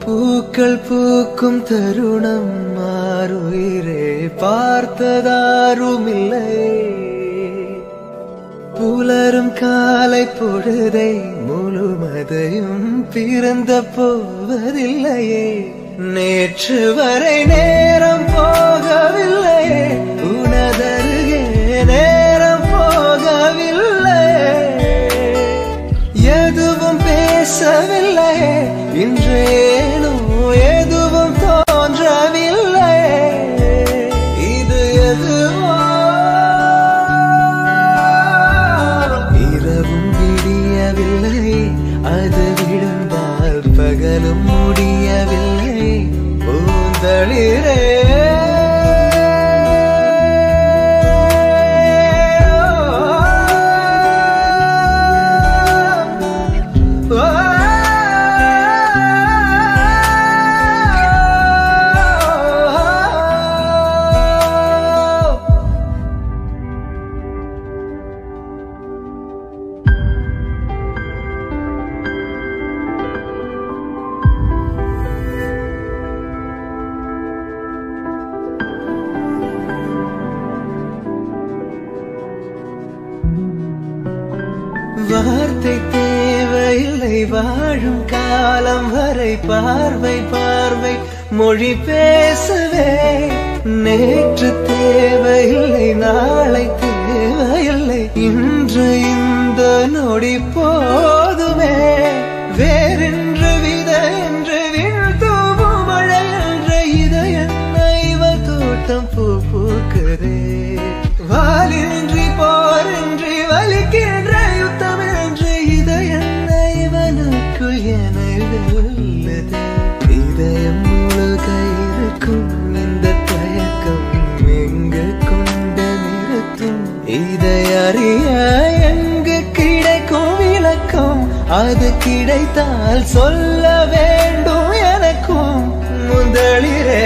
பூக்கள் பூக்கும் தருணம் மாறுயிரே பார்த்ததாருமில்லை. புலரும் காலை பொழுதை முழுமதையும் பிறந்த போவதில்லையே. நேற்று வரை நேரம் போகவில்லையே, உனதருகே நேரம் போகவில்லை. எதுவும் பேசவில்லையே, இன்றேனோ எதுவும் தோன்றவில்லை. இது எதுவோ இரவும் விடியவில்லை, அது விழுந்தால் பகலும் முடியவில்லை. பூந்தளிரே வார்த்தை தேவையில்லை, வாழும் காலம் வரை பார்வை பார்வை மொழி பேசவே. நேற்று தேவையில்லை, நாளை தேவையில்லை, இன்று இந்த நொடி போதுமே. வேறென்று விதை என்று வீழ்த்தூவும் மழை என்று இதை என்ன இவள் தோட்டம் பூ பூக்குதே. வாலின்றி போரின்றி வலிக்கின்ற யுத்தம் என்று இதை என்ன இவனுக்குள் என வெல்லுதே. இதயம் முழுக இருக்கும் இந்த தயக்கம் எங்கு கொண்டு நிறுத்தும். இதை அறிய எங்கு கிடைக்கும் விளக்கம், அது கிடைத்தால் சொல்ல வேண்டும் எனக்கும். முதலிரே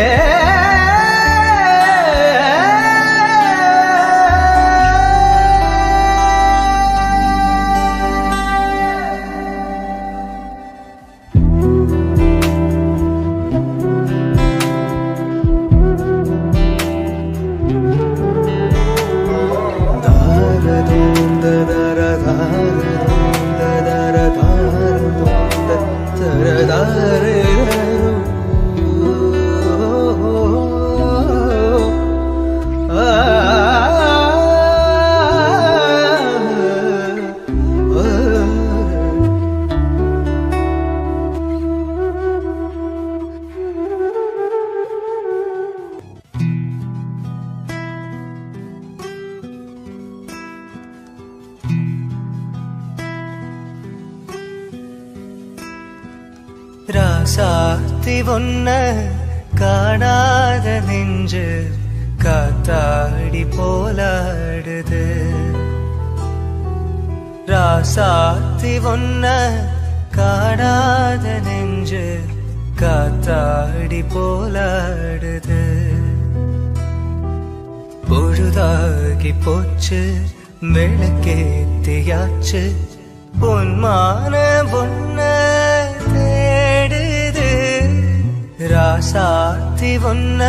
ராசாத்தி ஒன்ன காணாத நெஞ்சு காத்தாடி போலாடுது. ராசாத்தி ஒன்ன காணாத நெஞ்சு காத்தாடி போலாடுது. பொழுதாகி போச்சு விளக்கேத்தியாச்சு, பொன்மான பொன்ன தேடுது. ராசாத்தி ஒன்ன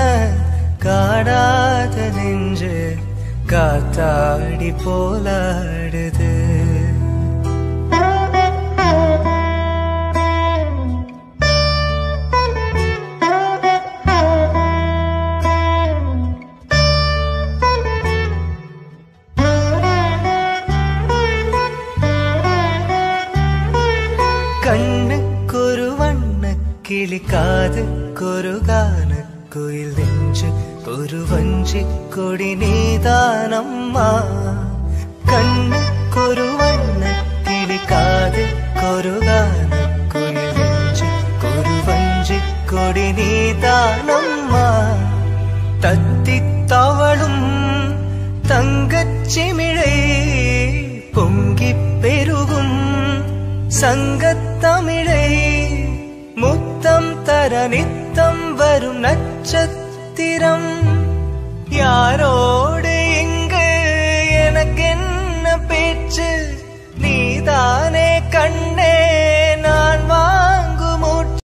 காணாத நெஞ்சு காத்தாடி போலாடுது. கண்ணுக்கொரு வண்ண கிளி, காதுக்கொரு கான குயில், நெஞ்சு ஒரு வஞ்சி கொடி நீதானம்மா. கண்ணுக்கொரு வண்ண கிளி, காதுக்கொரு கான குயில், நெஞ்சு ஒரு வஞ்சி கொடி நீதானம்மா. தத்தி தவளும் தங்கச்சிமிழை பொங்கி பெருகும் சங்கத்தமிழை, முத்தம் தர நித்தம் வரும் நட்சத்திரம் யாரோ